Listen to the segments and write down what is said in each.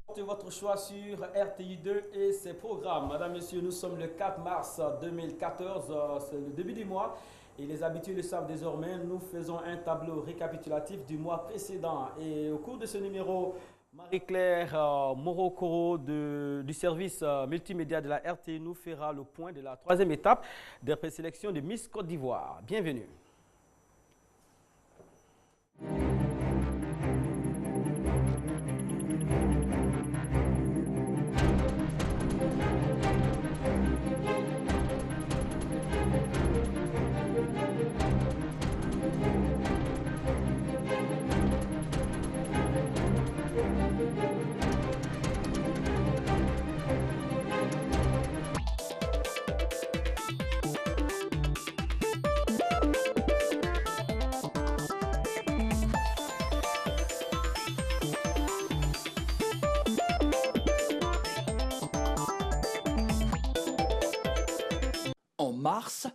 Portez votre choix sur RTI2 et ses programmes. Madame, Messieurs, nous sommes le 4 mars 2014, c'est le début du mois et les habitués le savent désormais, nous faisons un tableau récapitulatif du mois précédent. Et au cours de ce numéro, Marie-Claire Morokoro du service multimédia de la RTI nous fera le point de la troisième étape des présélections de Miss Côte d'Ivoire. Bienvenue. En mars,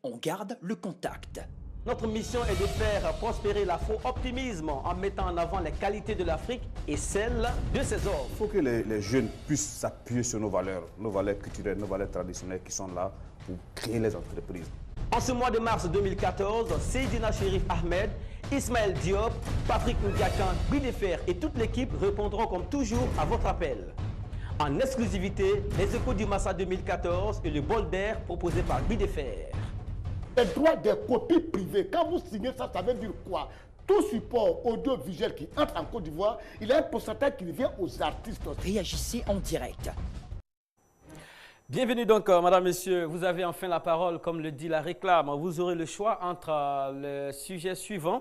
on garde le contact. Notre mission est de faire prospérer l'afro-optimisme en mettant en avant les qualités de l'Afrique et celles de ses hommes. Il faut que les jeunes puissent s'appuyer sur nos valeurs culturelles, nos valeurs traditionnelles qui sont là pour créer les entreprises. En ce mois de mars 2014, Seydina Chérif Ahmed, Ismaël Diop, Patrick Ndiakan, Bidefer et toute l'équipe répondront comme toujours à votre appel. En exclusivité, les échos du Massa 2014 et le bol d'air proposé par Bidefer. Les droits des copies privées, quand vous signez ça, ça veut dire quoi? Tout support audiovisuel qui entre en Côte d'Ivoire, il y a un pourcentage qui revient aux artistes. Réagissez en direct. Bienvenue donc, madame, monsieur. Vous avez enfin la parole, comme le dit la réclame. Vous aurez le choix entre le sujet suivant.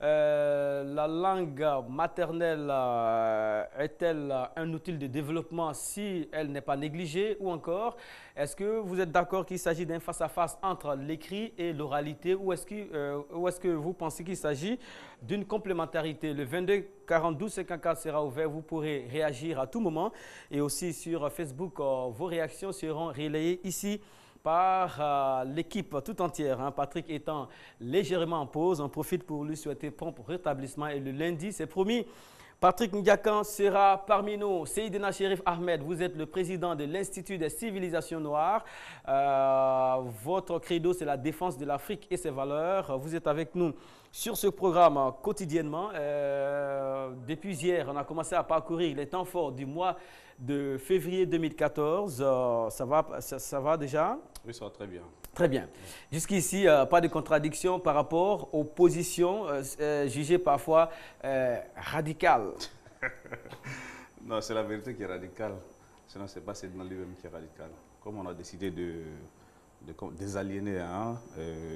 La langue maternelle est-elle un outil de développement si elle n'est pas négligée? Ou encore, est-ce que vous êtes d'accord qu'il s'agit d'un face-à-face entre l'écrit et l'oralité? Ou est-ce que vous pensez qu'il s'agit d'une complémentarité? Le 22 42 54 sera ouvert. Vous pourrez réagir à tout moment. Et aussi sur Facebook, vos réactions seront relayées ici par l'équipe tout entière. Patrick étant légèrement en pause, on profite pour lui souhaiter prompt rétablissement. Et le lundi, c'est promis, Patrick Ndiakan sera parmi nous. Seydina Chérif Ahmed, vous êtes le président de l'Institut des civilisations noires. Votre credo, c'est la défense de l'Afrique et ses valeurs. Vous êtes avec nous sur ce programme quotidiennement. Depuis hier, on a commencé à parcourir les temps forts du mois de février 2014. Ça va déjà? Oui, ça va très bien. Très bien. Jusqu'ici, pas de contradiction par rapport aux positions jugées parfois radicales. Non, c'est la vérité qui est radicale. Sinon, ce n'est pas Seydina lui-même qui est radical. Comme on a décidé de désaliéner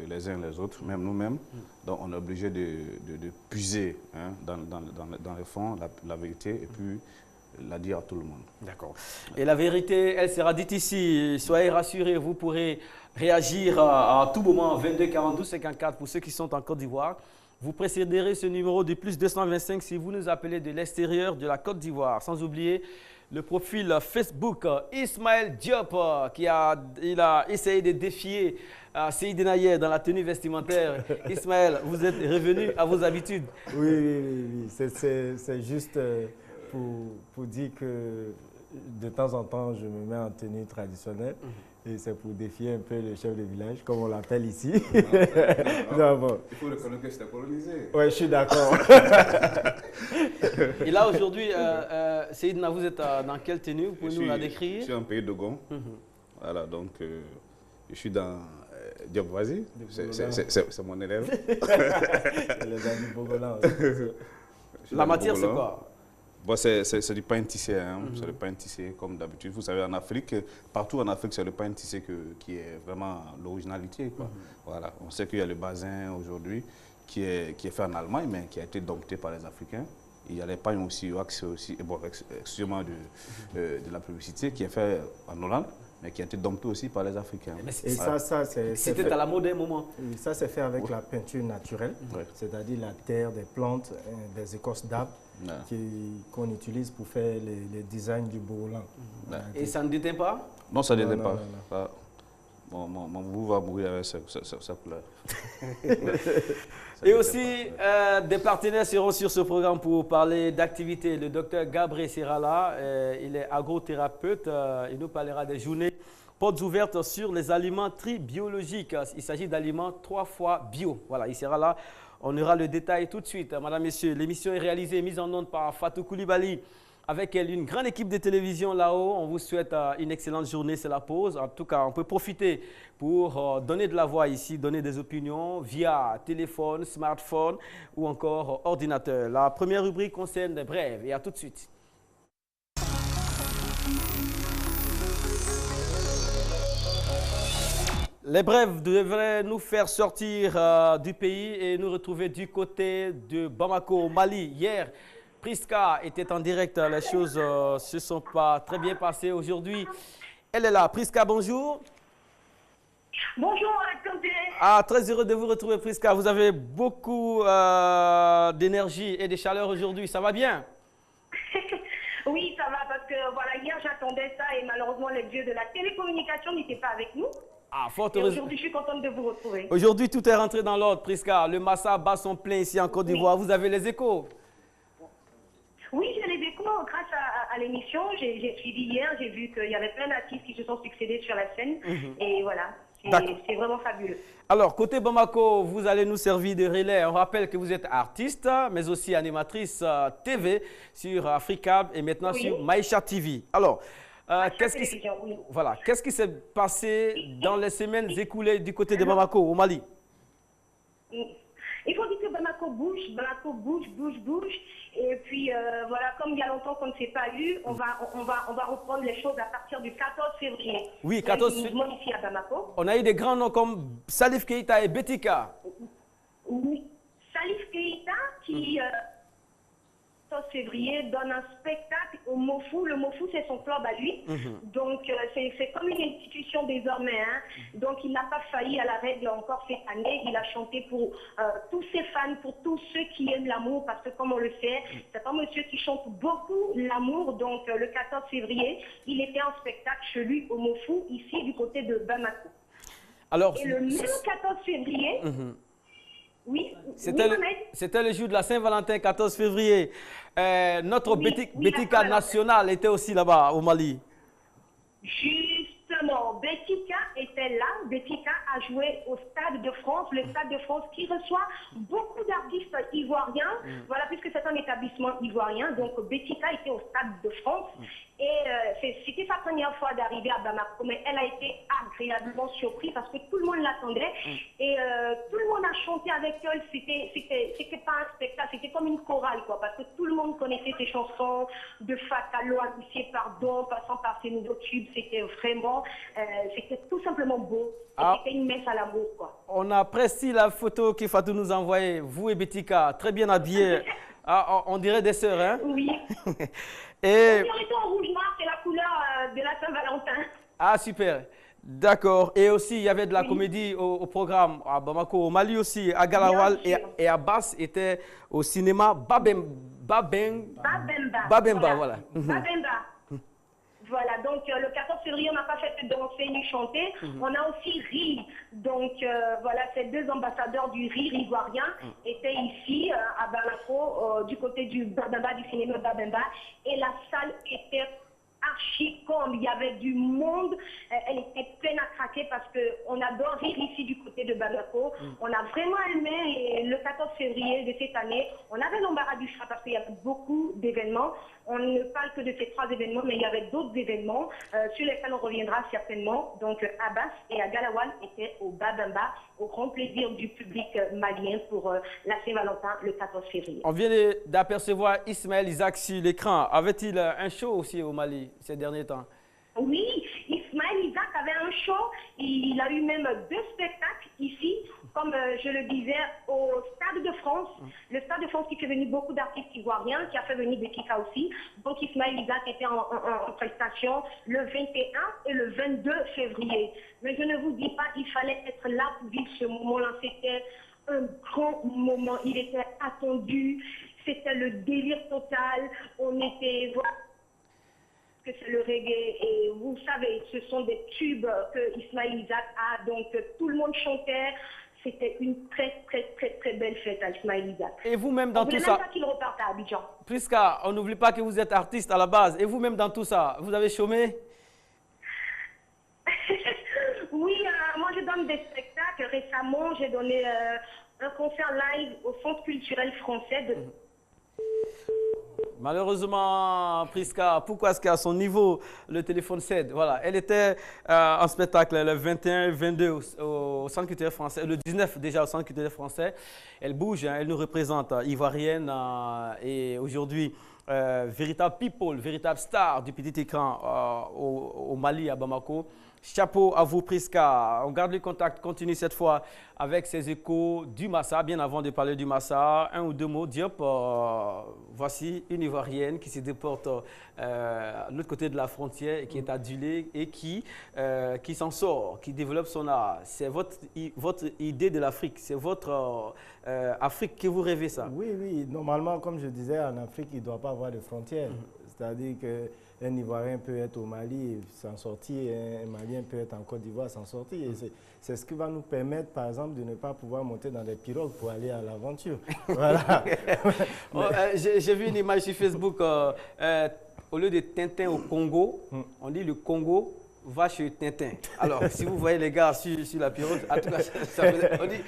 les uns les autres, même nous-mêmes, donc on est obligé de puiser dans le fond la vérité et puis la dire à tout le monde. D'accord. Et la vérité, elle sera dite ici. Soyez rassurés, vous pourrez réagir à tout moment, 22 42 54 pour ceux qui sont en Côte d'Ivoire. Vous précéderez ce numéro du plus 225 si vous nous appelez de l'extérieur de la Côte d'Ivoire. Sans oublier le profil Facebook Ismaël Diop il a essayé de défier Seydina hier dans la tenue vestimentaire. Ismaël, vous êtes revenu à vos habitudes. Oui. C'est juste pour dire que de temps en temps, je me mets en tenue traditionnelle. Et c'est pour défier un peu le chef de village, comme on l'appelle ici. Non, bon. Il faut reconnaître que c'était colonisé. Oui, je suis d'accord. Et là, aujourd'hui, Seydina, vous êtes dans quelle tenue? Vous pouvez nous la décrire? Je suis en pays de Gon. Voilà, donc je suis dans Diop, vas-y. C'est mon élève. Les amis Bogolan. La matière, c'est quoi? Bon, c'est du pain tissé, c'est le pain tissé comme d'habitude. Vous savez, en Afrique, partout en Afrique, c'est le pain tissé qui est vraiment l'originalité. Voilà. On sait qu'il y a le basin aujourd'hui qui est fait en Allemagne, mais qui a été dompté par les Africains. Il y a les pains aussi, bon, excusez-moi de la publicité, qui est fait en Hollande, mais qui a été dompté aussi par les Africains. Et ça c'était à la mode un moment. Ça, c'est fait avec la peinture naturelle, c'est-à-dire la terre, des plantes, des écorces d'arbres qu'on utilise pour faire les designs du Bogolan. Et ça ne déteint pas? Non, ça ne déteint pas. mon bout va mourir avec sa couleur. Et aussi, des partenaires seront sur ce programme pour parler d'activité. Le docteur Gabriel sera là, il est agrothérapeute, il nous parlera des journées portes ouvertes sur les aliments biologiques. Il s'agit d'aliments 3 fois bio. Voilà, il sera là. On aura le détail tout de suite. Madame, Messieurs, l'émission est réalisée et mise en onde par Fatou Koulibaly. Avec elle, une grande équipe de télévision là-haut. On vous souhaite une excellente journée, c'est la pause. En tout cas, on peut profiter pour donner de la voix ici, donner des opinions via téléphone, smartphone ou encore ordinateur. La première rubrique concerne les brèves et à tout de suite. Les brèves devraient nous faire sortir du pays et nous retrouver du côté de Bamako, au Mali. Hier, Priska était en direct, les choses ne se sont pas très bien passées aujourd'hui. Elle est là. Priska, bonjour. Bonjour, Kanté. Ah, très heureux de vous retrouver, Priska. Vous avez beaucoup d'énergie et de chaleur aujourd'hui. Ça va bien? Oui, ça va parce que voilà, hier j'attendais ça et malheureusement les dieux de la télécommunication n'étaient pas avec nous. Ah, fort Et heureusement. aujourd'hui, je suis contente de vous retrouver. Aujourd'hui, tout est rentré dans l'ordre, Priska. Le Massa bat son plein ici en Côte d'Ivoire. Vous avez les échos? Oui, j'ai les échos grâce à l'émission. J'ai suivi hier, j'ai vu qu'il y avait plein d'artistes qui se sont succédés sur la scène. Et voilà, c'est vraiment fabuleux. Alors, côté Bamako, vous allez nous servir de relais. On rappelle que vous êtes artiste, mais aussi animatrice TV sur Africab et maintenant sur Maïcha TV. Alors, qu'est-ce qui s'est passé dans les semaines écoulées du côté de Bamako, au Mali? Il faut dire que Bamako bouge. Et puis, voilà, comme il y a longtemps qu'on ne s'est pas eu, on va reprendre les choses à partir du 14 février. Oui, 14 février. Ici à Bamako. On a eu des grands noms comme Salif Keïta et Betika. Oui, Salif Keïta qui, 14 février, donne un spectacle au Mofou. Le Mofou, c'est son club à lui. Donc, c'est comme une institution désormais. Hein. Donc, il n'a pas failli à la règle encore cette année. Il a chanté pour tous ses fans, pour tous ceux qui aiment l'amour, parce que comme on le sait, c'est un monsieur qui chante beaucoup l'amour. Donc, le 14 février, il était en spectacle chez lui au Mofou, ici du côté de Bamako. Alors, et le même 14 février... Oui, c'était le jour de la Saint-Valentin, 14 février. Notre Betika nationale était aussi là-bas, au Mali. Justement, Betika était là. Betika a joué au Stade de France, le Stade de France qui reçoit beaucoup d'artistes ivoiriens. Voilà, puisque c'est un établissement ivoirien. Donc, Betika était au Stade de France. Et c'était sa première fois d'arriver à Bamako, mais elle a été agréablement surprise parce que tout le monde l'attendait. Et tout le monde a chanté avec elle. C'était pas un spectacle, c'était comme une chorale, quoi, parce que tout le monde connaissait ses chansons, de Fatalo à Lucie Pardon, passant par ses nouveaux tubes. C'était vraiment, c'était tout simplement beau. C'était une messe à l'amour, quoi. On apprécie la photo que Fatou nous a envoyée, vous et Betika, très bien habillés. On dirait des sœurs, hein? Oui. Et... On était en rouge-noir, c'est la couleur de la Saint-Valentin. Ah, super. D'accord. Et aussi, il y avait de la comédie au programme à Bamako, au Mali aussi. À Galawal et Abbas était au cinéma Babemba. Voilà. Babemba. Voilà, donc le 14 février, on n'a pas fait que danser ni chanter, on a aussi ri. Donc voilà, ces deux ambassadeurs du rire ivoirien étaient ici à Bamako, du côté du Babemba, du cinéma Babemba, et la salle était archi comble, il y avait du monde, elle était pleine à craquer parce qu'on adore rire ici du côté de Bamako. On a vraiment aimé et le 14 février de cette année, on avait l'embarras du choix parce qu'il y avait beaucoup d'événements. On ne parle que de ces 3 événements, mais il y avait d'autres événements sur lesquels on reviendra certainement. Donc Abbas et Agalawal étaient au Babemba, au grand plaisir du public malien pour la Saint-Valentin le 14 février. On vient d'apercevoir Ismaël Isaac sur l'écran. Avait-il un show aussi au Mali ces derniers temps? Oui, Ismaël Isaac avait un show. Il a eu même 2 spectacles ici, comme je le disais, au Stade de France. Le Stade de France qui fait venir beaucoup d'artistes ivoiriens, qui a fait venir Betika aussi. Donc Ismaël Isaac était en prestation le 21 et le 22 février. Mais je ne vous dis pas, il fallait être là pour vivre ce moment-là. C'était un grand moment. Il était attendu. C'était le délire total. On était... que c'est le reggae. Et vous savez, ce sont des tubes que Ismaël Isaac a, donc tout le monde chantait. C'était une très belle fête à Ismaël Isaac. Et vous-même dans tout ça, même pas qu'il reparte à Abidjan. Prisca, on n'oublie pas que vous êtes artiste à la base. Et vous-même dans tout ça, vous avez chômé? Oui, moi je donne des spectacles. Récemment, j'ai donné un concert live au Centre culturel français de... Malheureusement, Prisca, pourquoi est-ce qu'à son niveau, le téléphone cède? Voilà, elle était en spectacle le 21 et 22 au Centre culturel français, le 19 déjà au Centre culturel français. Elle bouge, hein, elle nous représente, ivoirienne, et aujourd'hui, véritable people, véritable star du petit écran au Mali, à Bamako. Chapeau à vous, Prisca. On garde le contact, continue cette fois avec ces échos du Massa. Bien avant de parler du Massa, un ou deux mots. Diop, voici une Ivoirienne qui se déporte à l'autre côté de la frontière et qui est adulée et qui s'en sort, qui développe son art. C'est votre idée de l'Afrique, c'est votre Afrique que vous rêvez, ça? Oui, oui. Normalement, comme je disais, en Afrique, il ne doit pas avoir de frontières. C'est-à-dire qu'un Ivoirien peut être au Mali et s'en sortir, un Malien peut être en Côte d'Ivoire s'en sortir. Et c'est ce qui va nous permettre, par exemple, de ne pas pouvoir monter dans des pirogues pour aller à l'aventure. Voilà. J'ai vu une image sur Facebook, au lieu de Tintin au Congo, on dit le Congo va chez Tintin. Alors, si vous voyez les gars sur la pirogue, en tout cas, on dit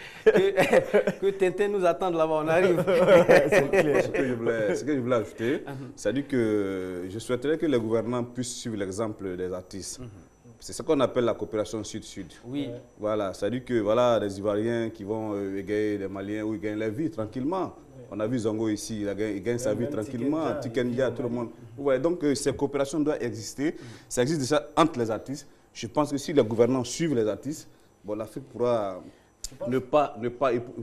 que Tintin nous attend là-bas, on arrive. Ce que je voulais ajouter, c'est-à-dire que je souhaiterais que les gouvernants puissent suivre l'exemple des artistes. C'est ce qu'on appelle la coopération sud-sud. Oui. Voilà, c'est-à-dire que voilà, des Ivoiriens qui vont égayer des Maliens ou ils gagnent leur vie tranquillement. On a vu Zongo ici, il gagne sa vie tranquillement, Tikendia, tout le monde. Ouais, donc ces coopérations doivent exister. Ça existe déjà entre les artistes. Je pense que si les gouvernants suivent les artistes, bon, l'Afrique pourra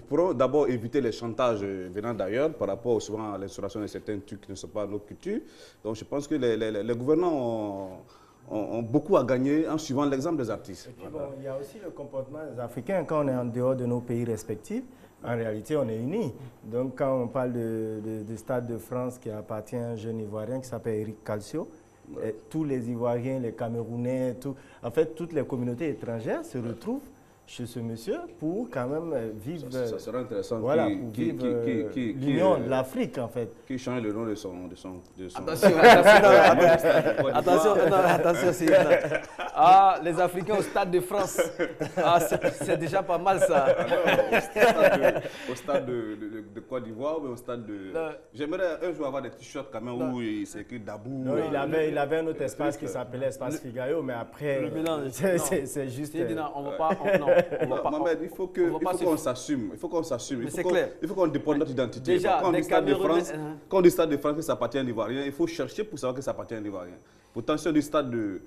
pourront d'abord éviter les chantages venant d'ailleurs par rapport souvent à l'instauration de certains trucs qui ne sont pas notre culture. Donc je pense que les gouvernants ont beaucoup à gagner en suivant l'exemple des artistes. Et puis, bon, il y a aussi le comportement des Africains quand on est en dehors de nos pays respectifs. En réalité, on est unis. Donc, quand on parle du Stade de France qui appartient à un jeune Ivoirien qui s'appelle Eric Calcio, tous les Ivoiriens, les Camerounais, en fait, toutes les communautés étrangères se retrouvent chez ce monsieur pour quand même vivre... Ça serait intéressant. Voilà, pour vivre l'union de l'Afrique, en fait. Qui change le nom de son... Attention, c'est... Ah, les Africains au Stade de France. Ah, c'est déjà pas mal, ça. Au stade de Côte d'Ivoire, mais au stade de... J'aimerais un jour avoir des t-shirts quand même où c'est écrit Dabou. Non, il avait un autre espace qui s'appelait Espace Figaro, mais après... Le mélange. C'est juste... On va pas... Mohamed, il faut qu'on s'assume. Il faut qu'on s'assume. Il faut qu'on dépose notre identité. Déjà, quand on dit Stade de France, quand on dit Stade de France que ça appartient à l'Ivoirien, il faut chercher pour savoir que ça appartient à l'Ivoirien. Pourtant, si on dit Stade de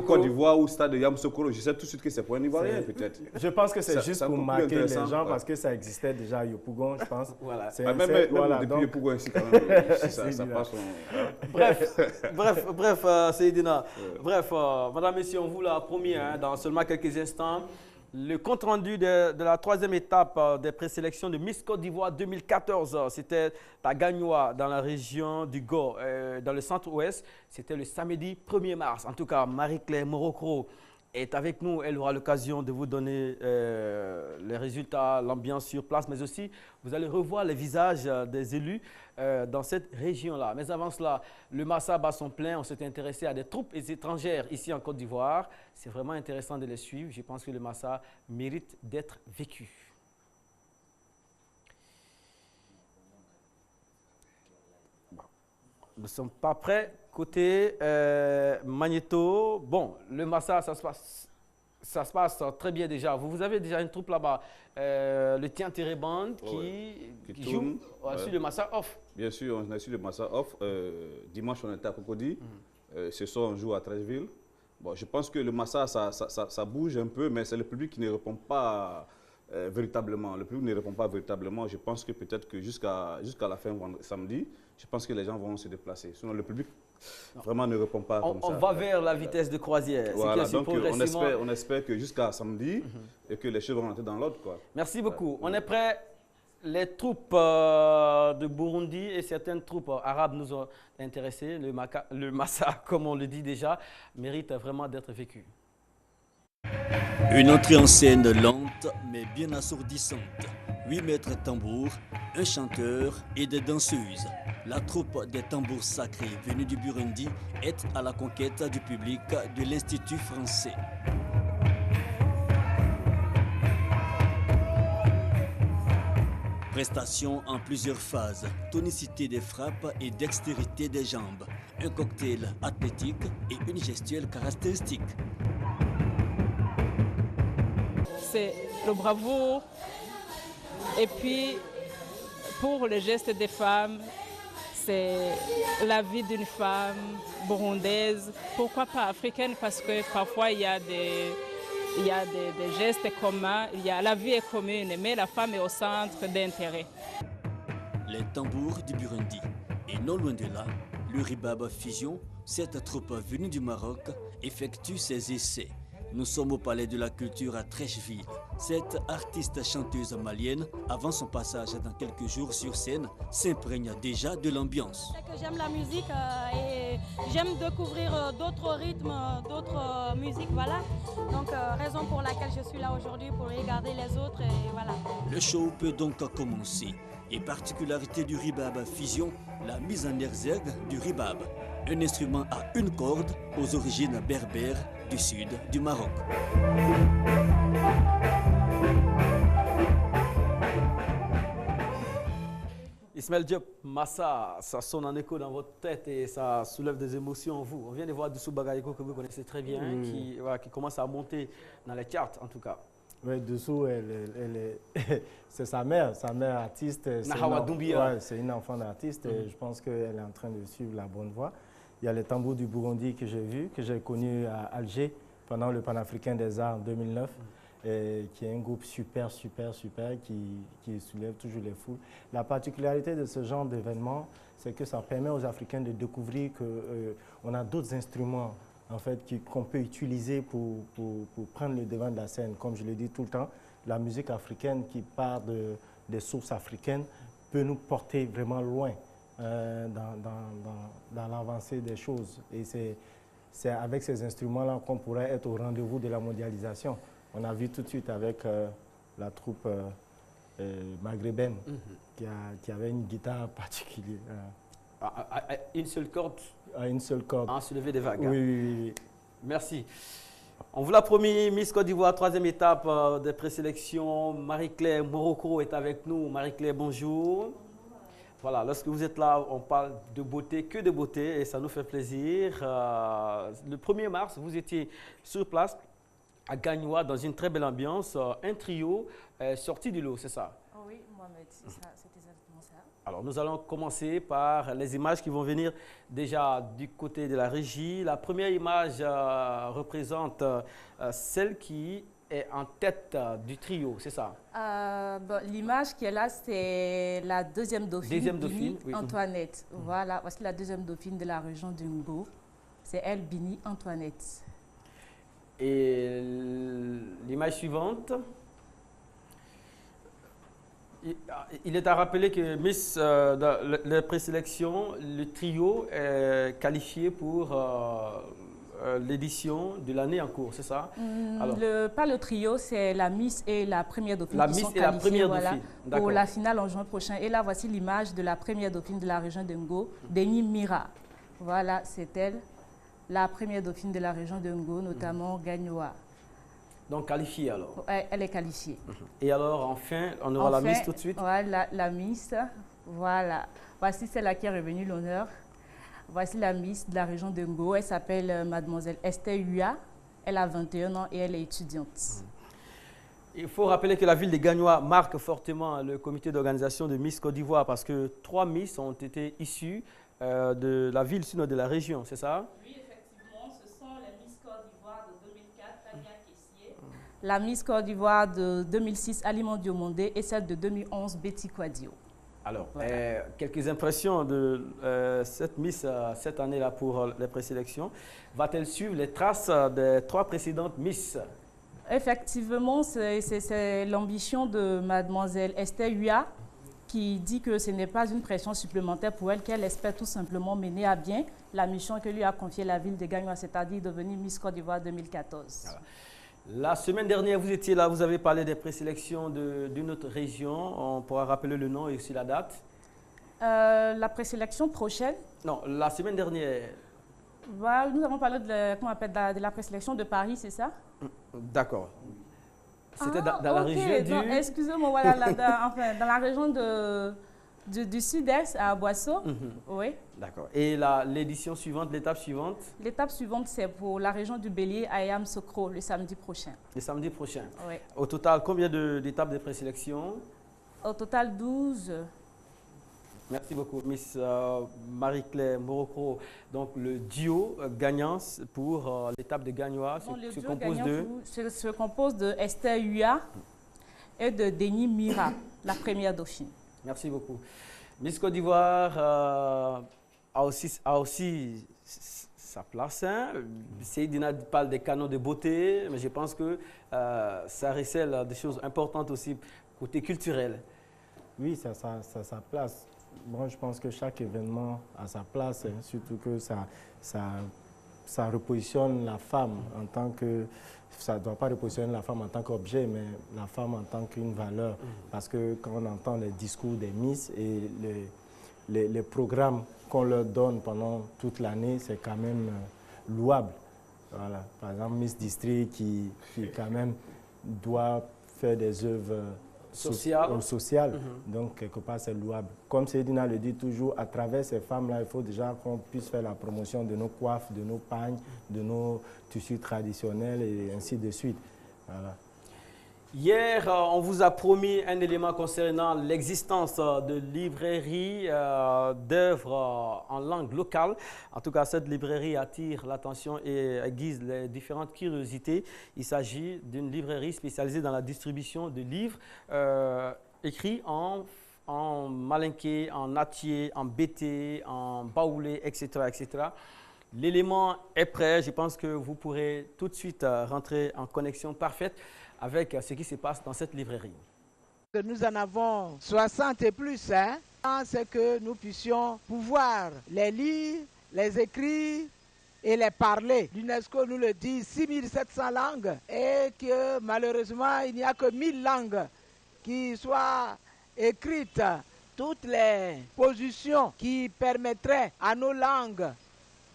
Côte d'Ivoire ou Stade de Yamoussoukro, je sais tout de suite que c'est pour un Ivoirien, peut-être. Je pense que c'est juste pour marquer les gens parce que ça existait déjà à Yopougon, je pense. Voilà. Même depuis Yopougon ici, quand même, ça passe. Bref, Seydina. Bref, madame, messieurs, on vous l'a promis dans seulement quelques instants. Le compte-rendu de la troisième étape des présélections de Miss Côte d'Ivoire 2014, c'était à Gagnoa, dans la région du Go, dans le centre-ouest. C'était le samedi 1er mars. En tout cas, Marie-Claire Morocco est avec nous. Elle aura l'occasion de vous donner les résultats, l'ambiance sur place, mais aussi vous allez revoir les visages des élus dans cette région-là. Mais avant cela, le Massa bat son plein. On s'est intéressé à des troupes étrangères ici en Côte d'Ivoire. C'est vraiment intéressant de les suivre. Je pense que le Massa mérite d'être vécu. Bon. Nous ne sommes pas prêts. Côté Magnéto, bon, le Massa, ça se passe très bien déjà. Vous avez déjà une troupe là-bas, le Tien Terreband qui joue sur le Massa off. Bien sûr, on est sur le Massa off. Dimanche, on était à Cocody. Ce soir, on joue à Treichville. Bon, je pense que le Massa, ça bouge un peu, mais c'est le public qui ne répond pas véritablement. Le public ne répond pas véritablement. Je pense que peut-être que jusqu'à la fin samedi, je pense que les gens vont se déplacer. Sinon, le public vraiment ne répond pas comme ça. On va vers la vitesse de croisière. Voilà, donc on espère que jusqu'à samedi et que les choses vont rentrer dans l'ordre, quoi. Merci beaucoup. On est prêt. Les troupes de Burundi et certaines troupes arabes nous ont intéressés. Le Massa, comme on le dit déjà, mérite vraiment d'être vécu. Une entrée en scène lente mais bien assourdissante. 8 maîtres tambours, un chanteur et des danseuses. La troupe des tambours sacrés venus du Burundi est à la conquête du public de l'Institut français. Prestation en plusieurs phases, tonicité des frappes et dextérité des jambes. Un cocktail athlétique et une gestuelle caractéristique. C'est le bravoure. Et puis, pour le geste des femmes, c'est la vie d'une femme burundaise. Pourquoi pas africaine? Parce que parfois, il y a des gestes communs. La vie est commune, mais la femme est au centre d'intérêt. Les tambours du Burundi. Et non loin de là, le Ribab Fusion, cette troupe venue du Maroc, effectue ses essais. Nous sommes au Palais de la Culture à Trècheville. Cette artiste chanteuse malienne, avant son passage dans quelques jours sur scène, s'imprègne déjà de l'ambiance. J'aime la musique et j'aime découvrir d'autres rythmes, d'autres musiques, voilà. Donc raison pour laquelle je suis là aujourd'hui, pour regarder les autres et voilà. Le show peut donc commencer. Et particularité du Ribab Fusion, la mise en exergue du Ribab. Un instrument à une corde aux origines berbères du sud du Maroc. Ismaël Diop, Massa, ça sonne en écho dans votre tête et ça soulève des émotions en vous. On vient de voir Doussou Bagayoko que vous connaissez très bien, qui commence à monter dans les charts en tout cas. Oui, Doussou, c'est sa mère artiste. C'est une enfant d'artiste et je pense qu'elle est en train de suivre la bonne voie. Il y a les tambours du Burundi que j'ai vu, que j'ai connu à Alger pendant le Panafricain des Arts en 2009, qui est un groupe super, qui soulève toujours les foules. La particularité de ce genre d'événement, c'est que ça permet aux Africains de découvrir qu'on a d'autres instruments en fait, qu'on peut utiliser pour prendre le devant de la scène. Comme je le dis tout le temps, la musique africaine qui part des sources africaines peut nous porter vraiment loin. Dans l'avancée des choses. Et c'est avec ces instruments-là qu'on pourrait être au rendez-vous de la mondialisation. On a vu tout de suite avec la troupe maghrébine qui avait une guitare particulière. Une seule corde? À une seule corde. En soulever des vagues. Oui. Merci. On vous l'a promis, Miss Côte d'Ivoire, 3e étape des présélections. Marie-Claire Morocco est avec nous. Marie-Claire, bonjour. Voilà, lorsque vous êtes là, on parle de beauté, que de beauté, et ça nous fait plaisir. Le 1er mars, vous étiez sur place à Gagnoa, dans une très belle ambiance, un trio sorti du lot, c'est ça? Oui, Mohamed, c'est exactement ça. Alors, nous allons commencer par les images qui vont venir déjà du côté de la régie. La première image représente celle qui est en tête du trio, c'est ça? L'image qui est là, c'est la deuxième dauphine, oui. Antoinette. Voilà, voici la deuxième dauphine de la région du Ngo. C'est elle, Bini Antoinette. Et l'image suivante, il est à rappeler que Miss, dans la présélection, le trio est qualifié pour l'édition de l'année en cours, c'est ça? Pas le trio, c'est la Miss et la première dauphine qui sont qualifiées pour la finale en juin prochain. Et là, voici l'image de la première dauphine de la région de Ngo, Deni Mira. Voilà, c'est elle, la première dauphine de la région de Ngo, notamment Gagnoa. Donc qualifiée alors? Elle est qualifiée. Et alors, enfin, on aura la Miss tout de suite? Voilà, la Miss, voilà. Voici celle-là qui est revenue l'honneur. Voici la Miss de la région de Ngo. Elle s'appelle Mademoiselle Esther Hua. Elle a 21 ans et elle est étudiante. Il faut rappeler que la ville de Gagnoa marque fortement le comité d'organisation de Miss Côte d'Ivoire parce que 3 Miss ont été issues de la ville, sinon de la région, c'est ça? Oui, effectivement, ce sont les Miss Côte d'Ivoire de 2004, Tania Kessier. La Miss Côte d'Ivoire de 2006, Aliment Diomondé, et celle de 2011, Betty Quadio. Alors, voilà. Quelques impressions de cette Miss cette année-là pour les présélections. Va-t-elle suivre les traces des 3 précédentes Miss? Effectivement, c'est l'ambition de Mademoiselle Esther Hua qui dit que ce n'est pas une pression supplémentaire pour elle, qu'elle espère tout simplement mener à bien la mission que lui a confiée la ville de Gagnoa, c'est-à-dire devenir Miss Côte d'Ivoire 2014. Voilà. La semaine dernière, vous étiez là, vous avez parlé des présélections d'une autre région. On pourra rappeler le nom et aussi la date. La présélection prochaine? Non, la semaine dernière. Bah, nous avons parlé de la présélection de Paris, c'est ça? D'accord. C'était dans la région du... Excusez-moi, voilà, dans la région du sud-est, à Boisseau. Oui. D'accord. Et l'édition suivante, l'étape suivante? L'étape suivante, c'est pour la région du Bélier, à Yam Sokro, le samedi prochain. Le samedi prochain. Oui. Au total, combien d'étapes de présélection? Au total, 12. Merci beaucoup, Miss Marie-Claire Morocco. Donc, le duo gagnant pour l'étape de Gagnoa se compose de Esther Hua et de Denis Mira, la première dauphine. Merci beaucoup. Miss Côte d'Ivoire a aussi sa place. Hein. Seydina parle des canons de beauté, mais je pense que ça recèle des choses importantes aussi côté culturel. Oui, ça a sa place. Bon, je pense que chaque événement a sa place, hein, surtout que ça repositionne la femme en tant que... Ça ne doit pas repositionner la femme en tant qu'objet, mais la femme en tant qu'une valeur. Parce que quand on entend les discours des Miss et les programmes qu'on leur donne pendant toute l'année, c'est quand même louable. Voilà. Par exemple, Miss District qui quand même doit faire des œuvres sociales. Donc, quelque part, c'est louable. Comme Seydina le dit toujours, à travers ces femmes-là, il faut déjà qu'on puisse faire la promotion de nos coiffes, de nos pagnes, de nos tissus traditionnels et ainsi de suite. Voilà. Hier, on vous a promis un élément concernant l'existence de librairies d'œuvres en langue locale. En tout cas, cette librairie attire l'attention et aiguise les différentes curiosités. Il s'agit d'une librairie spécialisée dans la distribution de livres écrits en malinké, en natier, en bété, en baoulé, etc., etc. L'élément est prêt. Je pense que vous pourrez tout de suite rentrer en connexion parfaite avec ce qui se passe dans cette librairie. Nous en avons 60 et plus. Hein? C'est que nous puissions pouvoir les lire, les écrire et les parler. L'UNESCO nous le dit, 6700 langues et que malheureusement, il n'y a que 1000 langues qui soient écrites. Toutes les positions qui permettraient à nos langues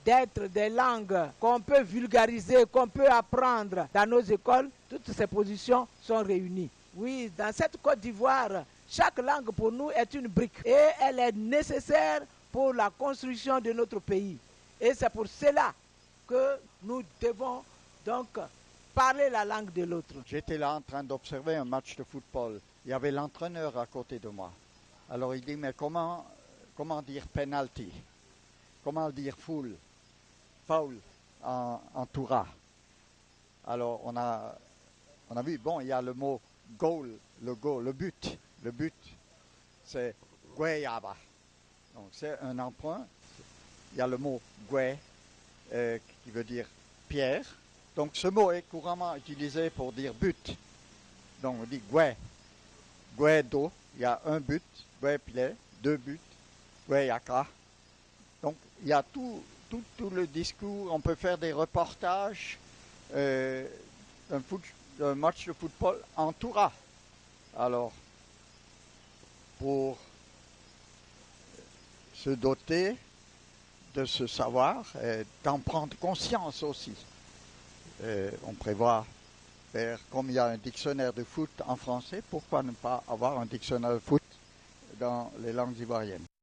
d'être des langues qu'on peut vulgariser, qu'on peut apprendre dans nos écoles, toutes ces positions sont réunies. Oui, dans cette Côte d'Ivoire, chaque langue pour nous est une brique et elle est nécessaire pour la construction de notre pays. Et c'est pour cela que nous devons donc parler la langue de l'autre. J'étais là en train d'observer un match de football. Il y avait l'entraîneur à côté de moi. Alors il dit, mais comment dire penalty? Comment dire foul en Toura? Alors on a vu, bon, il y a le mot goal, le but. Le but, c'est gueyaba. Donc c'est un emprunt. Il y a le mot gué, qui veut dire pierre. Donc ce mot est couramment utilisé pour dire but. Donc on dit gué. Guedo, il y a un but. Gué pilet, 2 buts. Gueyaka. Donc il y a tout le discours. On peut faire des reportages d'un match de football en Toura. Alors, pour se doter de ce savoir et d'en prendre conscience aussi, on prévoit faire, comme il y a un dictionnaire de foot en français, pourquoi ne pas avoir un dictionnaire de foot dans les langues ivoiriennes?